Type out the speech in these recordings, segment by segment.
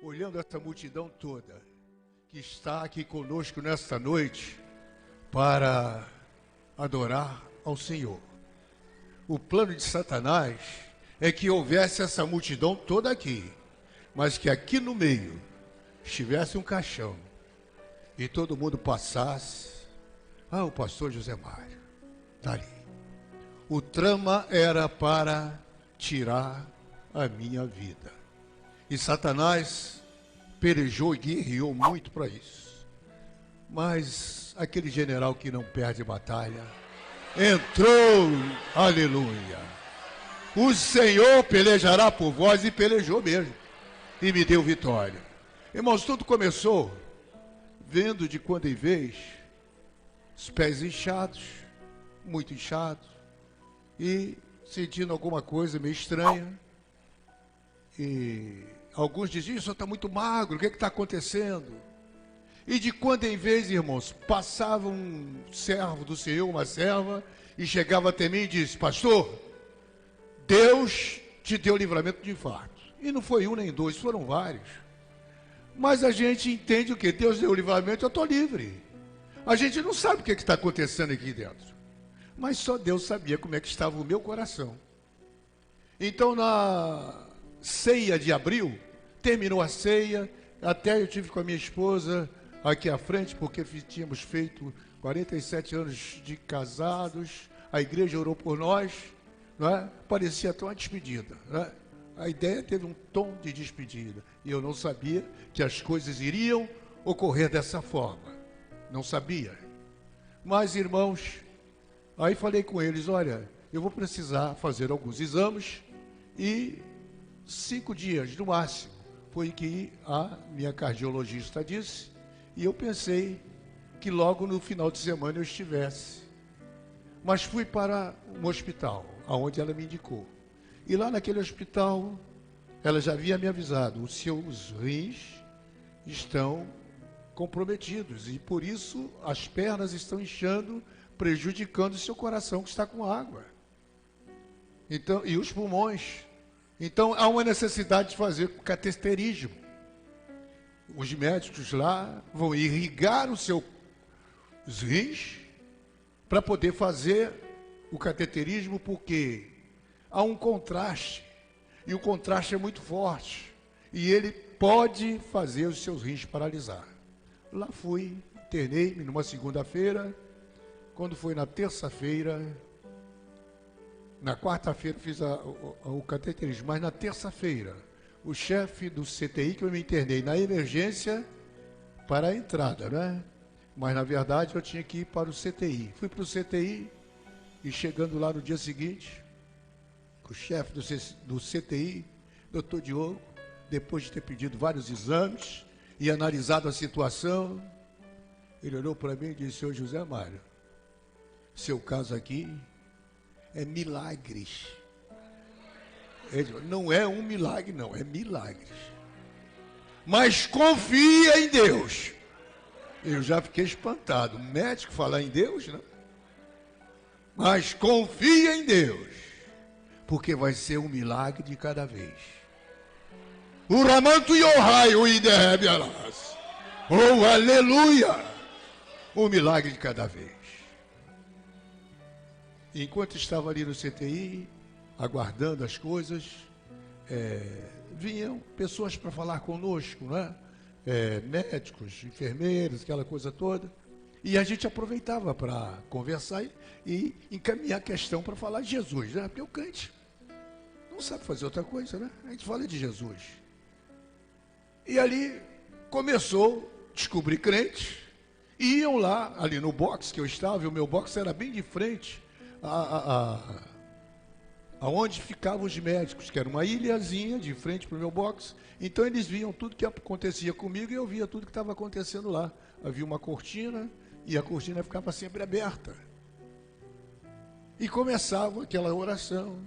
olhando essa multidão toda que está aqui conosco nesta noite para adorar ao Senhor. O plano de Satanás é que houvesse essa multidão toda aqui, mas que aqui no meio estivesse um caixão e todo mundo passasse. Ah, o pastor José Mário, dali. O trama era para tirar a minha vida. E Satanás pelejou e guerreou muito para isso. Mas aquele general que não perde batalha entrou, aleluia. O Senhor pelejará por vós, e pelejou mesmo. E me deu vitória. Irmãos, tudo começou vendo de quando em vez os pés inchados, muito inchados, e sentindo alguma coisa meio estranha. E alguns diziam: o senhor está muito magro, o que está acontecendo? E de quando em vez, irmãos, passava um servo do Senhor, uma serva, e chegava até mim e disse: pastor, Deus te deu livramento de infarto. E não foi um nem dois, foram vários. Mas a gente entende o que? Deus deu livramento, eu estou livre. A gente não sabe o que está acontecendo aqui dentro. Mas só Deus sabia como é que estava o meu coração. Então, na ceia de abril, terminou a ceia, até eu tive com a minha esposa aqui à frente, porque tínhamos feito 47 anos de casados, a igreja orou por nós, não é? Parecia até uma despedida, não é? A ideia teve um tom de despedida, e eu não sabia que as coisas iriam ocorrer dessa forma, não sabia. Mas, irmãos, aí falei com eles: olha, eu vou precisar fazer alguns exames, e 5 dias no máximo foi que a minha cardiologista disse, e eu pensei que logo no final de semana eu estivesse. Mas fui para um hospital, aonde ela me indicou. E lá naquele hospital, ela já havia me avisado: os seus rins estão comprometidos, e por isso as pernas estão inchando, prejudicando o seu coração, que está com água. Então, e os pulmões. Então, há uma necessidade de fazer cateterismo. Os médicos lá vão irrigar os rins para poder fazer o cateterismo, porque há um contraste, e o contraste é muito forte, e ele pode fazer os seus rins paralisar. Lá fui, internei-me numa segunda-feira. Quando foi na terça-feira, na quarta-feira fiz o cateterismo, mas na terça-feira, o chefe do CTI, que eu me internei na emergência para a entrada, né? Mas na verdade eu tinha que ir para o CTI. Fui para o CTI, e chegando lá no dia seguinte, o chefe do CTI, doutor Diogo, depois de ter pedido vários exames e analisado a situação, ele olhou para mim e disse: senhor José Mário, seu caso aqui é milagres. Ele disse: não é um milagre, não, é milagres. Mas confia em Deus. Eu já fiquei espantado. Um médico falar em Deus, não? Mas confia em Deus, porque vai ser um milagre de cada vez. O ramanto yohai, o idehebe alas. Oh, aleluia! Um milagre de cada vez. Enquanto estava ali no CTI, aguardando as coisas, vinham pessoas para falar conosco, né? Médicos, enfermeiros, aquela coisa toda. E a gente aproveitava para conversar e encaminhar a questão para falar de Jesus, né? Porque o crente não sabe fazer outra coisa, né? A gente fala de Jesus. E ali começou a descobrir crentes, e iam lá, ali no box que eu estava, e o meu box era bem de frente aonde ficavam os médicos, que era uma ilhazinha de frente para o meu box. Então eles viam tudo que acontecia comigo, e eu via tudo que estava acontecendo lá. Havia uma cortina, e a cortina ficava sempre aberta. E começava aquela oração.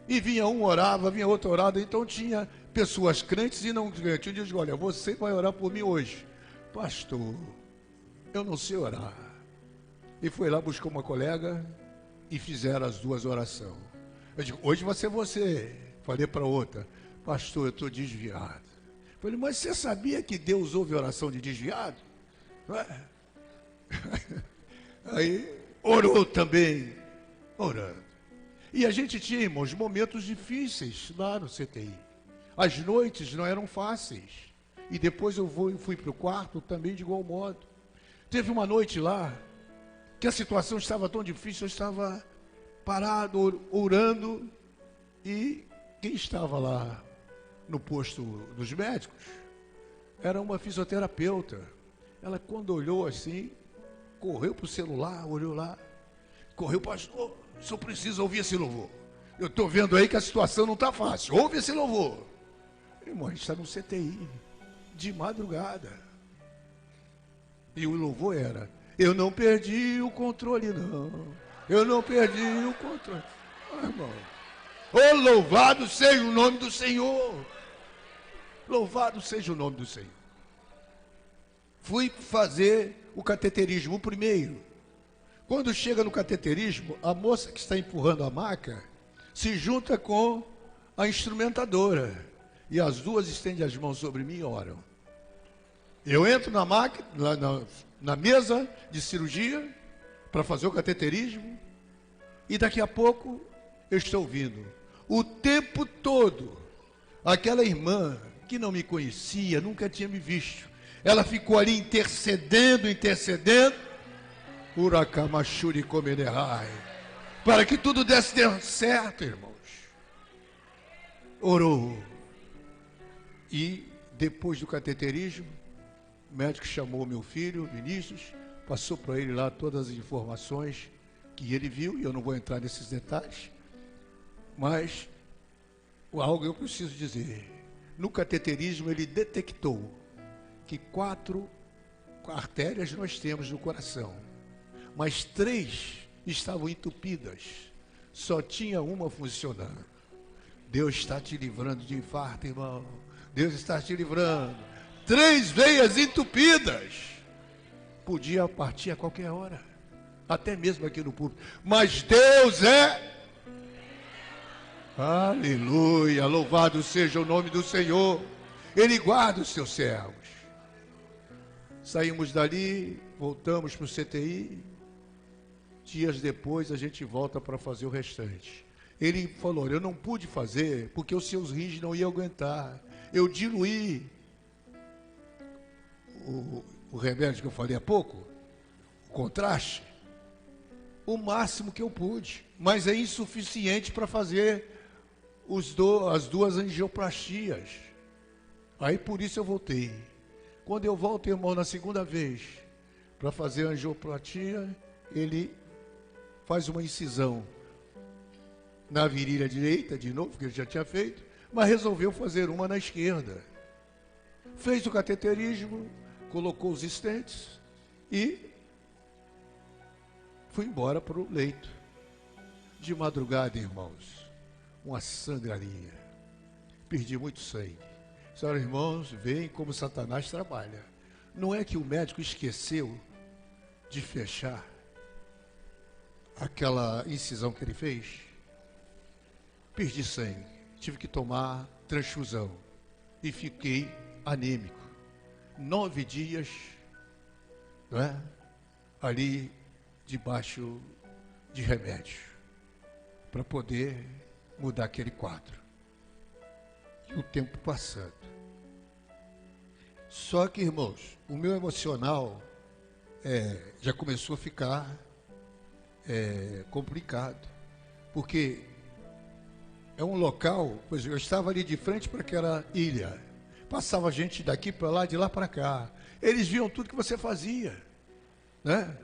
E vinha um, orava, vinha outro, orava. Então tinha pessoas crentes e não crentes. Eu digo: olha, você vai orar por mim hoje. Pastor, eu não sei orar. E foi lá, buscou uma colega, e fizeram as duas orações. Eu digo: hoje vai ser você. Falei para outra: pastor, eu estou desviado. Falei, mas você sabia que Deus ouve oração de desviado? Não é? Aí orou também, orando. E a gente tinha, irmãos, momentos difíceis lá no CTI. As noites não eram fáceis. E depois eu fui para o quarto também de igual modo. Teve uma noite lá que a situação estava tão difícil, eu estava parado, orando, e quem estava lá no posto dos médicos era uma fisioterapeuta. Ela, quando olhou assim, correu para o celular, olhou lá, correu, pastor, só precisa ouvir esse louvor. Eu estou vendo aí que a situação não está fácil, ouve esse louvor. Irmão, a gente está no CTI, de madrugada. E o louvor era, eu não perdi o controle, não. Eu não perdi o controle. Ah, irmão, oh, louvado seja o nome do Senhor. Louvado seja o nome do Senhor. Fui fazer o cateterismo, o primeiro. Quando chega no cateterismo, a moça que está empurrando a maca se junta com a instrumentadora. E as duas estendem as mãos sobre mim e oram. Eu entro na maca, na mesa de cirurgia, para fazer o cateterismo, e daqui a pouco eu estou ouvindo, o tempo todo, aquela irmã que não me conhecia, nunca tinha me visto, ela ficou ali intercedendo, Urakamashuri Komenehai, para que tudo desse certo, irmãos. Orou. E depois do cateterismo, o médico chamou meu filho, Vinícius, passou para ele lá todas as informações que ele viu, e eu não vou entrar nesses detalhes, mas algo eu preciso dizer. No cateterismo ele detectou que 4 artérias nós temos no coração, mas 3 estavam entupidas, só tinha uma funcionando. Deus está te livrando de infarto, irmão. Deus está te livrando. 3 veias entupidas. Podia partir a qualquer hora, até mesmo aqui no púlpito. Mas Deus é... Aleluia, louvado seja o nome do Senhor. Ele guarda os seus servos. Saímos dali, voltamos para o CTI. Dias depois a gente volta para fazer o restante. Ele falou, eu não pude fazer porque os seus rins não iam aguentar. Eu diluí o remédio que eu falei há pouco, o contraste, o máximo que eu pude, mas é insuficiente para fazer as 2 angioplastias. Aí por isso eu voltei. Quando eu volto, irmão, na segunda vez para fazer a angioplastia, ele faz uma incisão na virilha direita, de novo, que ele já tinha feito, mas resolveu fazer uma na esquerda. Fez o cateterismo, colocou os stents e fui embora para o leito. De madrugada, irmãos, uma sangraria. Perdi muito sangue. Senhoras e irmãos, veem como Satanás trabalha. Não é que o médico esqueceu de fechar aquela incisão que ele fez? Perdi sangue, tive que tomar transfusão e fiquei anêmico. 9 dias, não é? Ali debaixo de remédio para poder mudar aquele quadro. E o tempo passando. Só que, irmãos, o meu emocional já começou a ficar complicado, porque é um local, pois eu estava ali de frente para aquela ilha, passava gente daqui para lá, de lá para cá, eles viam tudo que você fazia, né?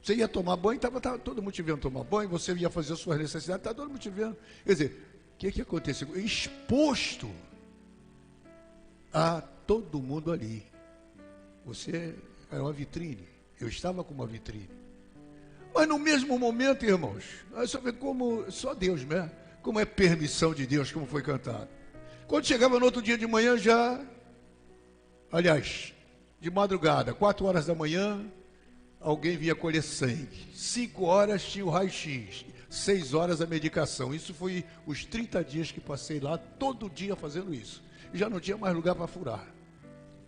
Você ia tomar banho, estava todo mundo te vendo tomar banho, você ia fazer as suas necessidades, estava todo mundo te vendo. Quer dizer, o que aconteceu? Exposto a todo mundo ali. Você era uma vitrine, eu estava com uma vitrine. Mas no mesmo momento, irmãos, só vê como, só Deus, né? Como é permissão de Deus, como foi cantado. Quando chegava no outro dia de manhã já, aliás, de madrugada, 4 horas da manhã, alguém vinha colher sangue. 5 horas tinha o raio-x, 6 horas a medicação. Isso foi os 30 dias que passei lá, todo dia fazendo isso. E já não tinha mais lugar para furar.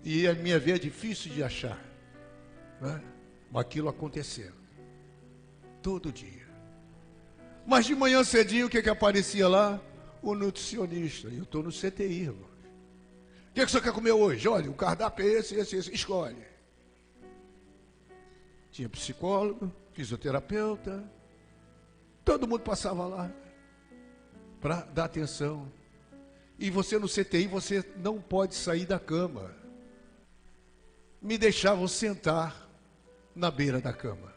E a minha veia é difícil de achar, né? Mas aquilo acontecendo, todo dia. Mas de manhã cedinho, o que aparecia lá? O nutricionista. Eu estou no CTI, irmão. O que você quer comer hoje? Olha, o cardápio é esse, escolhe. Tinha psicólogo, fisioterapeuta, todo mundo passava lá para dar atenção. E você no CTI, você não pode sair da cama. Me deixavam sentar na beira da cama.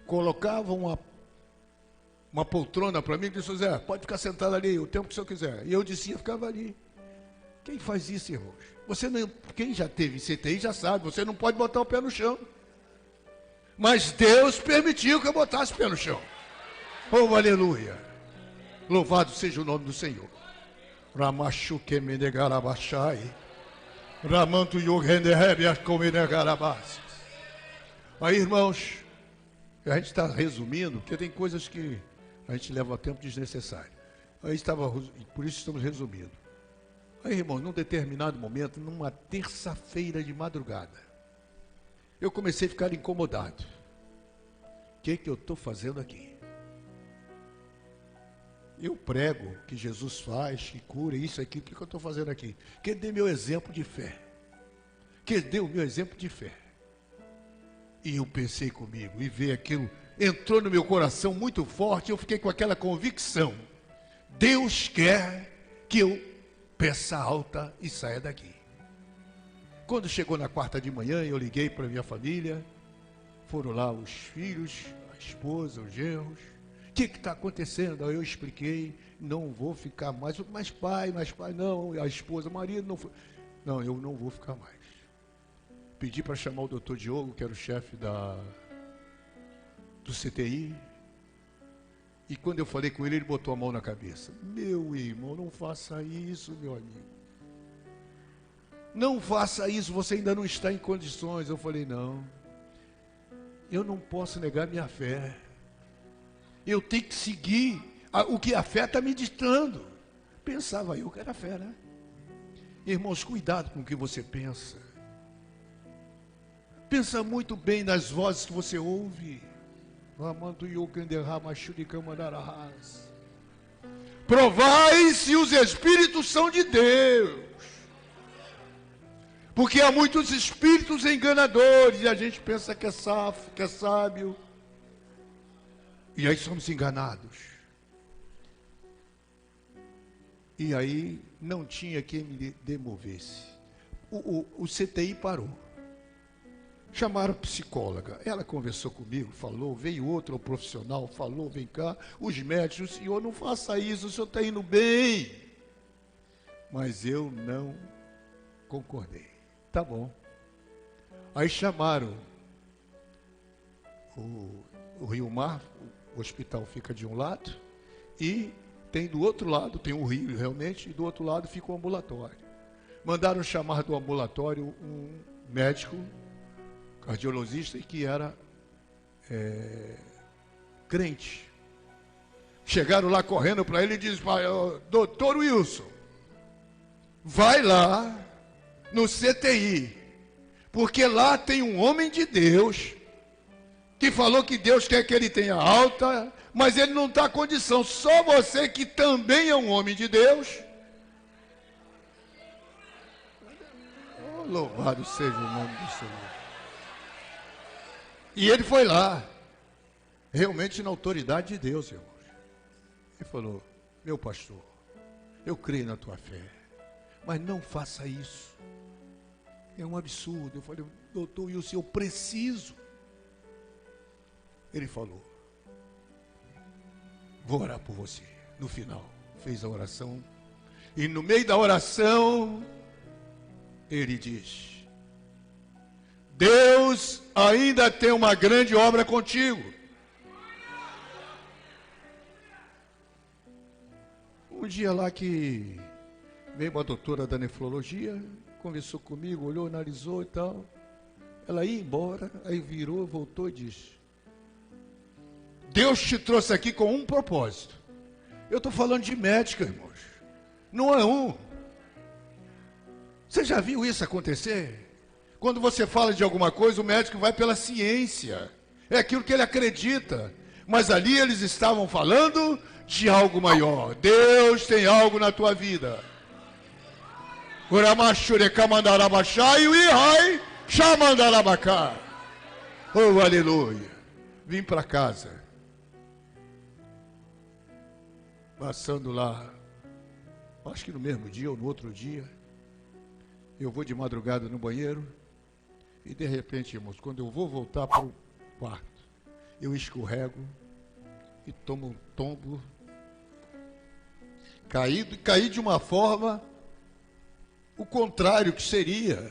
Colocavam uma poltrona para mim e disse: Zé, pode ficar sentado ali o tempo que o senhor quiser. E eu dizia, ficava ali. Quem faz isso, irmãos? Quem já teve CTI já sabe, você não pode botar o pé no chão. Mas Deus permitiu que eu botasse o pé no chão. Oh, aleluia. Louvado seja o nome do Senhor. Ramachuque menegarabachai. Ramanto yogenderebias comenegarabas. Aí, irmãos, a gente está resumindo, porque tem coisas que a gente leva tempo desnecessário. Por isso estamos resumindo. Aí, irmãos, num determinado momento, numa terça-feira de madrugada, eu comecei a ficar incomodado. O que eu estou fazendo aqui? Eu prego que Jesus faz, que cura, isso aqui, o que eu estou fazendo aqui? Que dê meu exemplo de fé. Que dê o meu exemplo de fé. E eu pensei comigo, e veio aquilo, entrou no meu coração muito forte, eu fiquei com aquela convicção. Deus quer que eu peça alta e saia daqui. Quando chegou na quarta de manhã, eu liguei para minha família, foram lá os filhos, a esposa, os genros. O que está acontecendo? Aí eu expliquei, não vou ficar mais, mas pai, não, a esposa, o marido, não, eu não vou ficar mais. Pedi para chamar o doutor Diogo, que era o chefe do CTI, e quando eu falei com ele, ele botou a mão na cabeça. Meu irmão, não faça isso, meu amigo. Não faça isso, você ainda não está em condições. Eu falei, não, eu não posso negar minha fé. Eu tenho que seguir o que a fé está me ditando. Pensava eu que era fé, né? Irmãos, cuidado com o que você pensa. Pensa muito bem nas vozes que você ouve. Provai se os espíritos são de Deus. Porque há muitos espíritos enganadores e a gente pensa que é safo, que é sábio. E aí somos enganados. E aí não tinha quem me demovesse. O CTI parou. Chamaram psicóloga. Ela conversou comigo, falou, veio outro profissional, falou, vem cá, os médicos, senhor, não faça isso, o senhor está indo bem. Mas eu não concordei. Tá bom. Aí chamaram o Rio Mar, o hospital fica de um lado, e tem do outro lado, tem um rio realmente, e do outro lado fica o ambulatório. Mandaram chamar do ambulatório um médico, cardiologista, que era crente. Chegaram lá correndo para ele e disseram, doutor Wilson, vai lá no CTI, porque lá tem um homem de Deus, que falou que Deus quer que ele tenha alta, mas ele não está em condição, só você que também é um homem de Deus. Oh, louvado seja o nome do Senhor. E ele foi lá, realmente na autoridade de Deus, irmãos. Ele falou, meu pastor, eu creio na tua fé, mas não faça isso. É um absurdo. Eu falei, doutor Wilson, eu preciso. Ele falou, vou orar por você. No final, fez a oração. E no meio da oração, ele diz, Deus ainda tem uma grande obra contigo. Um dia lá que veio uma doutora da nefrologia, conversou comigo, olhou, analisou e tal. Ela ia embora, aí virou, voltou e disse, Deus te trouxe aqui com um propósito. Eu estou falando de médica, irmãos. Não é um. Você já viu isso acontecer? Quando você fala de alguma coisa, o médico vai pela ciência. É aquilo que ele acredita. Mas ali eles estavam falando de algo maior. Deus tem algo na tua vida. Oh, aleluia. Vim para casa. Passando lá, acho que no mesmo dia ou no outro dia, eu vou de madrugada no banheiro e de repente, irmãos, quando eu vou voltar para o quarto, eu escorrego e tomo um tombo, caí de uma forma, o contrário que seria,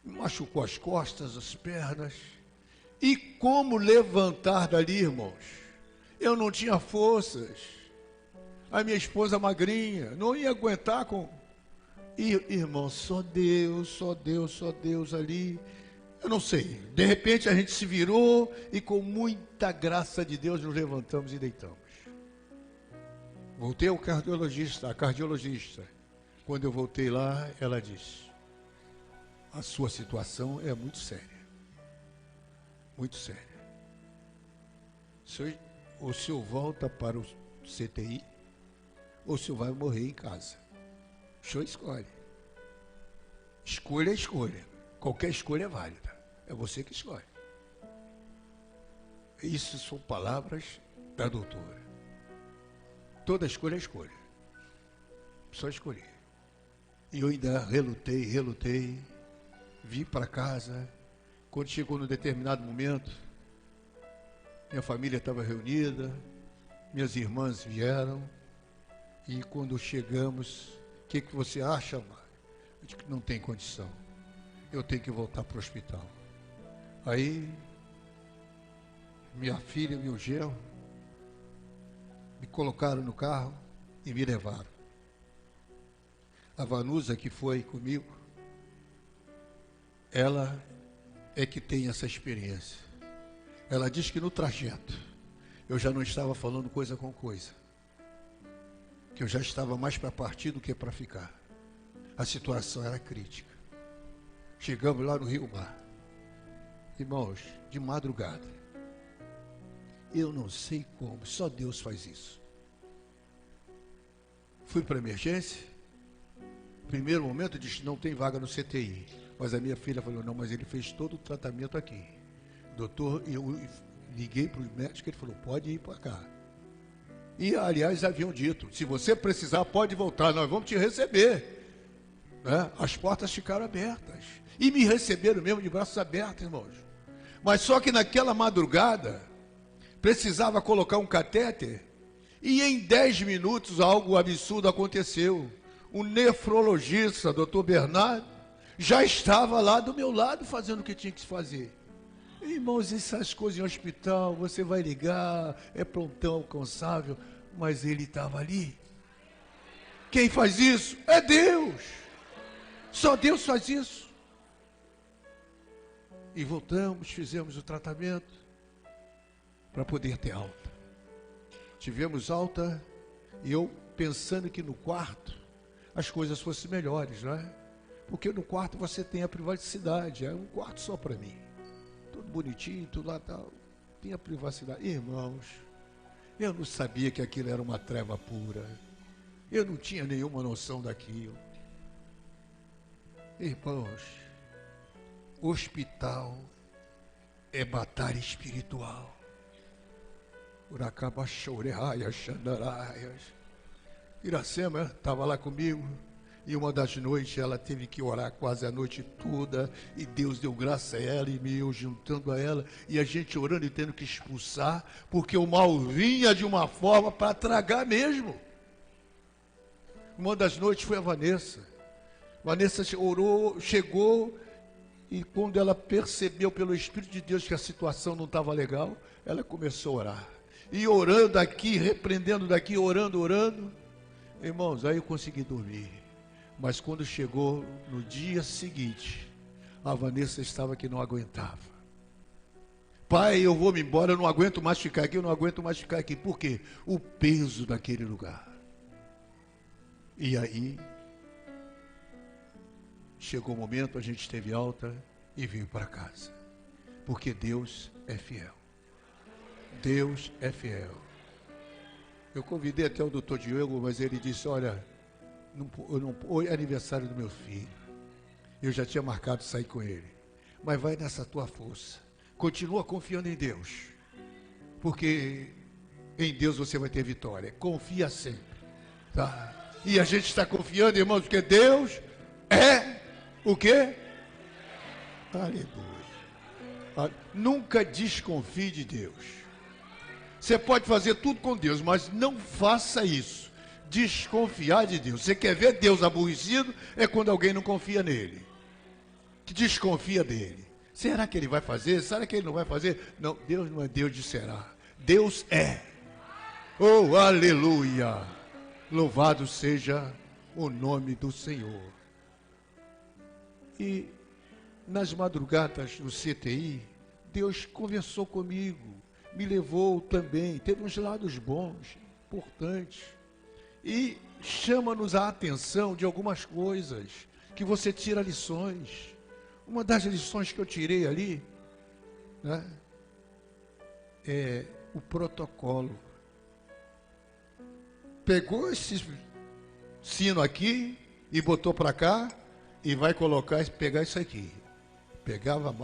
me machucou as costas, as pernas, e como levantar dali, irmãos? Eu não tinha forças, a minha esposa magrinha, não ia aguentar com... Irmão, só Deus ali. Eu não sei, de repente a gente se virou e com muita graça de Deus nos levantamos e deitamos. Voltei ao cardiologista, a cardiologista. Quando eu voltei lá, ela disse: a sua situação é muito séria. Muito séria. O senhor volta para o CTI ou o senhor vai morrer em casa. O senhor escolhe. Escolha é escolha. Qualquer escolha é válida. É você que escolhe. Isso são palavras da doutora. Toda escolha é escolha. Só escolher. E eu ainda relutei. Vim para casa. Quando chegou num determinado momento, minha família estava reunida, minhas irmãs vieram. E quando chegamos, o que você acha, Mário? Eu disse que não tem condição. Eu tenho que voltar para o hospital. Aí, minha filha e meu genro me colocaram no carro e me levaram. A Vanusa, que foi comigo, ela é que tem essa experiência. Ela diz que no trajeto eu já não estava falando coisa com coisa, que eu já estava mais para partir do que para ficar. A situação era crítica. Chegamos lá no Rio Mar, irmãos, de madrugada. Eu não sei como, só Deus faz isso. Fui para a emergência. Primeiro momento, disse: não tem vaga no CTI. Mas a minha filha falou: não, mas ele fez todo o tratamento aqui. Doutor, eu liguei para o médico, ele falou: pode ir para cá. E, aliás, haviam dito: se você precisar, pode voltar, nós vamos te receber. Né? As portas ficaram abertas. E me receberam mesmo de braços abertos, irmãos. Mas só que naquela madrugada, precisava colocar um catéter. E em 10 minutos algo absurdo aconteceu. O nefrologista, doutor Bernardo, já estava lá do meu lado fazendo o que tinha que se fazer. Irmãos, essas coisas em hospital, você vai ligar, é prontão alcançável, mas ele estava ali. Quem faz isso? É Deus. Só Deus faz isso. E voltamos, fizemos o tratamento para poder ter alta. Tivemos alta e eu pensando que no quarto as coisas fossem melhores, não é? Porque no quarto você tem a privacidade, é um quarto só para mim. Tudo bonitinho, tudo lá tal. Tem a privacidade. Irmãos, eu não sabia que aquilo era uma treva pura. Eu não tinha nenhuma noção daquilo. Irmãos, hospital é batalha espiritual. Iracema estava lá comigo. E uma das noites ela teve que orar quase a noite toda. E Deus deu graça a ela e eu juntando a ela. E a gente orando e tendo que expulsar. Porque o mal vinha de uma forma para tragar mesmo. Uma das noites foi a Vanessa. Vanessa orou, chegou. E quando ela percebeu pelo Espírito de Deus que a situação não estava legal, ela começou a orar. E orando aqui, repreendendo daqui, orando. Irmãos, aí eu consegui dormir. Mas quando chegou no dia seguinte, a Vanessa estava que não aguentava. Pai, eu vou me embora, eu não aguento mais ficar aqui, Por quê? O peso daquele lugar. E aí, chegou o momento, a gente teve alta e veio para casa. Porque Deus é fiel. Deus é fiel. Eu convidei até o doutor Diego, mas ele disse, olha, hoje é aniversário do meu filho. Eu já tinha marcado sair com ele. Mas vai nessa tua força. Continua confiando em Deus. Porque em Deus você vai ter vitória. Confia sempre. Tá? E a gente está confiando, irmãos, porque Deus é o quê? Aleluia. Nunca desconfie de Deus. Você pode fazer tudo com Deus, mas não faça isso. Desconfiar de Deus. Você quer ver Deus aborrecido? É quando alguém não confia nele. Que desconfia dele. Será que ele vai fazer? Será que ele não vai fazer? Não, Deus não é Deus de será. Deus é. Oh, aleluia. Louvado seja o nome do Senhor. E nas madrugadas do CTI, Deus conversou comigo, me levou também, teve uns lados bons, importantes, e chama-nos a atenção de algumas coisas, que você tira lições. Uma das lições que eu tirei ali, né, é o protocolo. Pegou esse sino aqui e botou para cá e vai pegar isso aqui. Pegava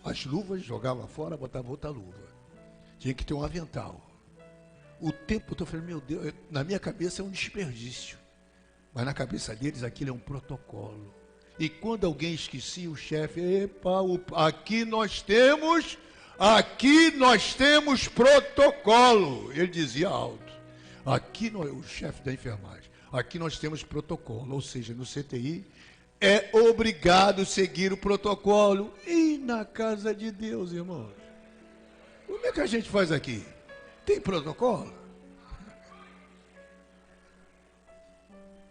as luvas, jogava fora, botava outra luva. Tinha que ter um avental. O tempo todo eu falei, meu Deus, na minha cabeça é um desperdício. Mas na cabeça deles aquilo é um protocolo. E quando alguém esquecia, o chefe, epa, aqui nós temos protocolo. Ele dizia alto. Aqui o chefe da enfermagem, aqui nós temos protocolo, ou seja, no CTI é obrigado a seguir o protocolo. E na casa de Deus, irmãos, como é que a gente faz aqui? Tem protocolo?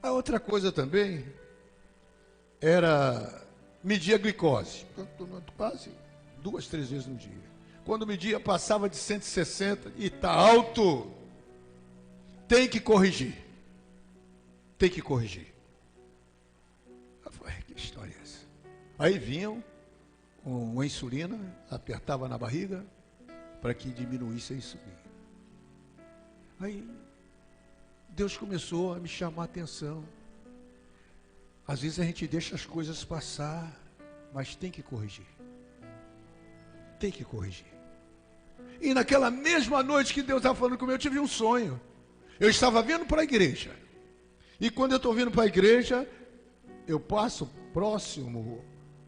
A outra coisa também era medir a glicose. Quase 2, 3 vezes no dia. Quando media, passava de 160 e está alto. Tem que corrigir. Tem que corrigir. Eu falei, que história é essa? Aí vinham com uma insulina, apertava na barriga para que diminuísse a insulina. Aí Deus começou a me chamar a atenção. Às vezes a gente deixa as coisas passar, mas tem que corrigir. Tem que corrigir. E naquela mesma noite que Deus estava falando comigo, eu tive um sonho. Eu estava vindo para a igreja. E quando eu estou vindo para a igreja, eu passo próximo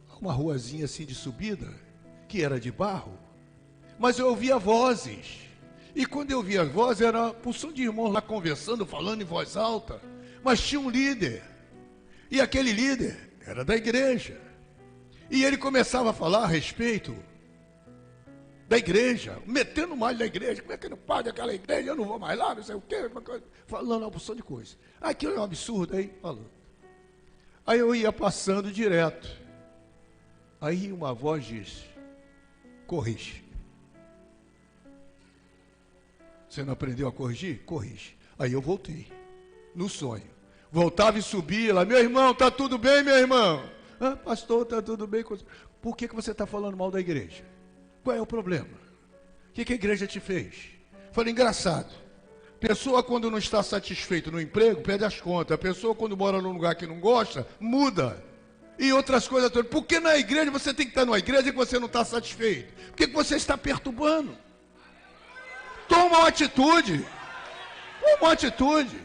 a uma ruazinha assim de subida, que era de barro. Mas eu ouvia vozes. E quando eu ouvia as vozes, era uma porção de irmãos lá conversando, falando em voz alta. Mas tinha um líder. E aquele líder era da igreja. E ele começava a falar a respeito da igreja, metendo mais da igreja. Como é que não pode aquela igreja? Eu não vou mais lá, não sei o quê. Falando uma porção de coisa. Aquilo é um absurdo, aí falando. Aí eu ia passando direto. Aí uma voz disse, corrige. Você não aprendeu a corrigir? Corrige. Aí eu voltei, no sonho. Voltava e subia lá, meu irmão, está tudo bem, meu irmão? Ah, pastor, está tudo bem. Por que você está falando mal da igreja? Qual é o problema? O que a igreja te fez? Falei, engraçado. Pessoa quando não está satisfeito no emprego, pede as contas. A pessoa quando mora num lugar que não gosta, muda. E outras coisas todas. Por que na igreja você tem que estar numa igreja que você não está satisfeito? Por que você está perturbando? Toma uma atitude. Toma uma atitude.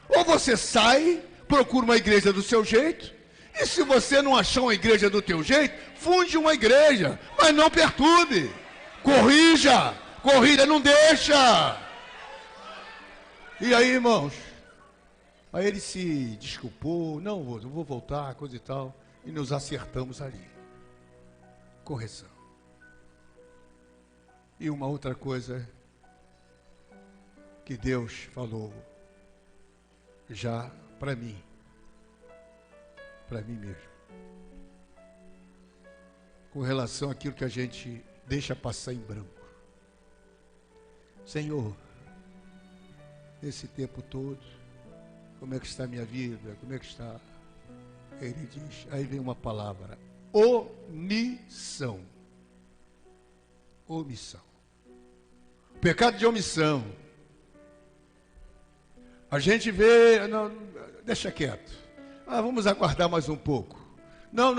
Ou você sai, procura uma igreja do seu jeito. E se você não achar uma igreja do teu jeito, funde uma igreja, mas não perturbe. Corrija, não deixa. E aí, irmãos, aí ele se desculpou, não vou voltar, coisa e tal, e nos acertamos ali. Correção. E uma outra coisa que Deus falou já para mim mesmo, com relação àquilo que a gente deixa passar em branco. Senhor, esse tempo todo, como é que está a minha vida? Como é que está Ele diz, aí vem uma palavra, omissão. Omissão. O pecado de omissão. A gente vê, não, deixa quieto. Vamos aguardar mais um pouco. Não,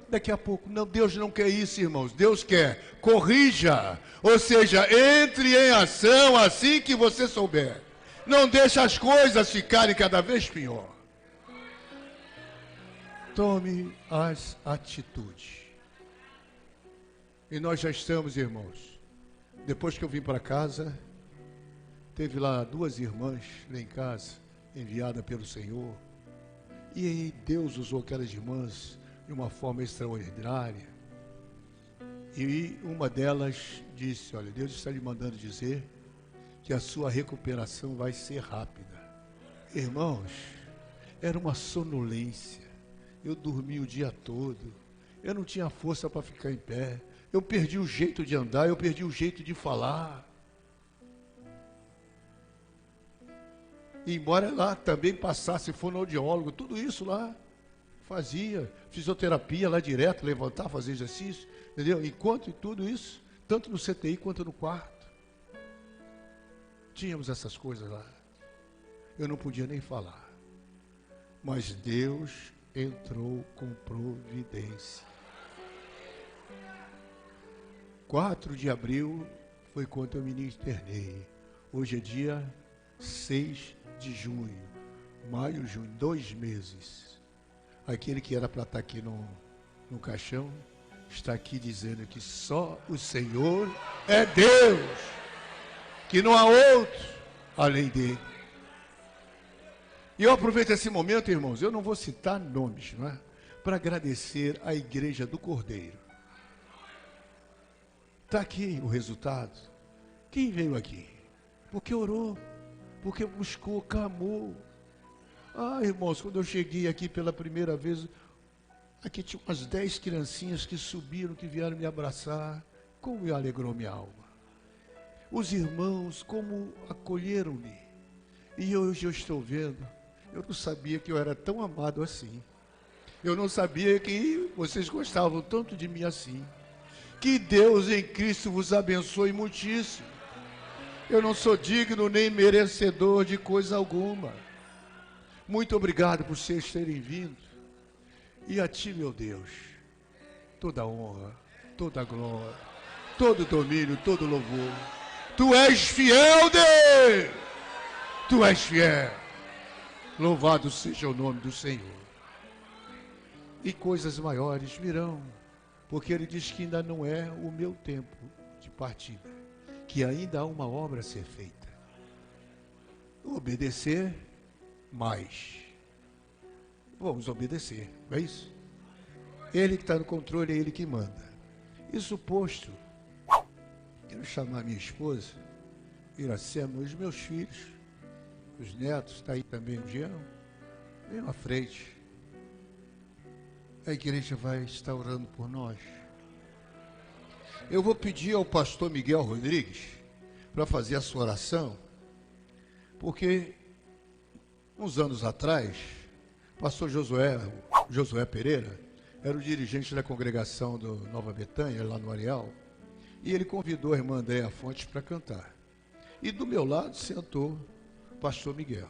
daqui a pouco. Não, Deus não quer isso, irmãos. Deus quer, corrija. Ou seja, entre em ação assim que você souber. Não deixe as coisas ficarem cada vez pior. Tome as atitudes. E nós já estamos, irmãos. Depois que eu vim para casa, teve lá 2 irmãs lá em casa, enviadas pelo Senhor. E aí Deus usou aquelas irmãs de uma forma extraordinária. E uma delas disse, olha, Deus está lhe mandando dizer que a sua recuperação vai ser rápida. Irmãos, era uma sonolência. Eu dormi o dia todo. Eu não tinha força para ficar em pé. Eu perdi o jeito de andar, eu perdi o jeito de falar. E embora lá também passasse fonoaudiólogo, tudo isso lá fazia, fisioterapia lá direto, levantar, fazer exercício, entendeu? Enquanto tudo isso, tanto no CTI quanto no quarto, tínhamos essas coisas lá. Eu não podia nem falar, mas Deus entrou com providência. 4 de abril foi quando eu me internei. Hoje é dia 6 de junho, maio, junho, 2 meses. Aquele que era para estar aqui no caixão, está aqui dizendo que só o Senhor é Deus, que não há outro além dele. E eu aproveito esse momento, irmãos, eu não vou citar nomes, não é? Para agradecer à Igreja do Cordeiro. Está aqui o resultado. Quem veio aqui? Porque orou, porque buscou, clamou. Irmãos, quando eu cheguei aqui pela primeira vez, aqui tinha umas 10 criancinhas que subiram, que vieram me abraçar. Como me alegrou minha alma. Os irmãos, como acolheram-me. E hoje eu estou vendo, eu não sabia que eu era tão amado assim. Eu não sabia que vocês gostavam tanto de mim assim. Que Deus em Cristo vos abençoe muitíssimo. Eu não sou digno nem merecedor de coisa alguma. Muito obrigado por vocês terem vindo. E a ti, meu Deus, toda a honra, toda a glória, todo o domínio, todo o louvor. Tu és fiel, Deus! Tu és fiel. Louvado seja o nome do Senhor. E coisas maiores virão, porque Ele diz que ainda não é o meu tempo de partida, que ainda há uma obra a ser feita. Obedecer mais. Vamos obedecer, não é isso? Ele que está no controle, é Ele que manda. Isso posto, quero chamar minha esposa, Iracema, os meus filhos, os netos, está aí também o Jean, venham à frente. A igreja vai estar orando por nós. Eu vou pedir ao pastor Miguel Rodrigues para fazer a sua oração, porque uns anos atrás, o pastor Josué Pereira, era o dirigente da congregação do Nova Betânia, lá no Areal, e ele convidou a irmã Andréa Fontes para cantar. E do meu lado sentou o pastor Miguel.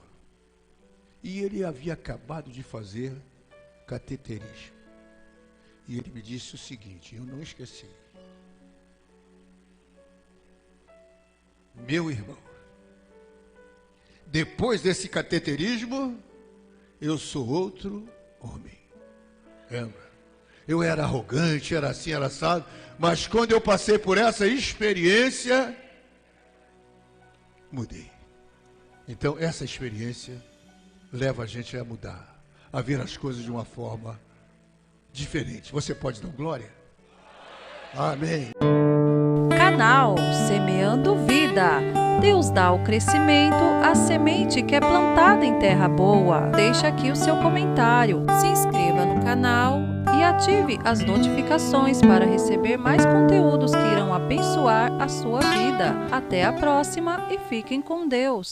E ele havia acabado de fazer cateterismo. E ele me disse o seguinte, eu não esqueci. Meu irmão, depois desse cateterismo, eu sou outro homem. Lembra? Eu era arrogante, era assim, era assado, mas quando eu passei por essa experiência, mudei. Então, essa experiência leva a gente a mudar, a ver as coisas de uma forma diferente. Você pode dar glória? Amém. Canal Semeando Vida. Deus dá o crescimento à semente que é plantada em terra boa. Deixa aqui o seu comentário, se inscreva no canal e ative as notificações para receber mais conteúdos que irão abençoar a sua vida. Até a próxima e fiquem com Deus.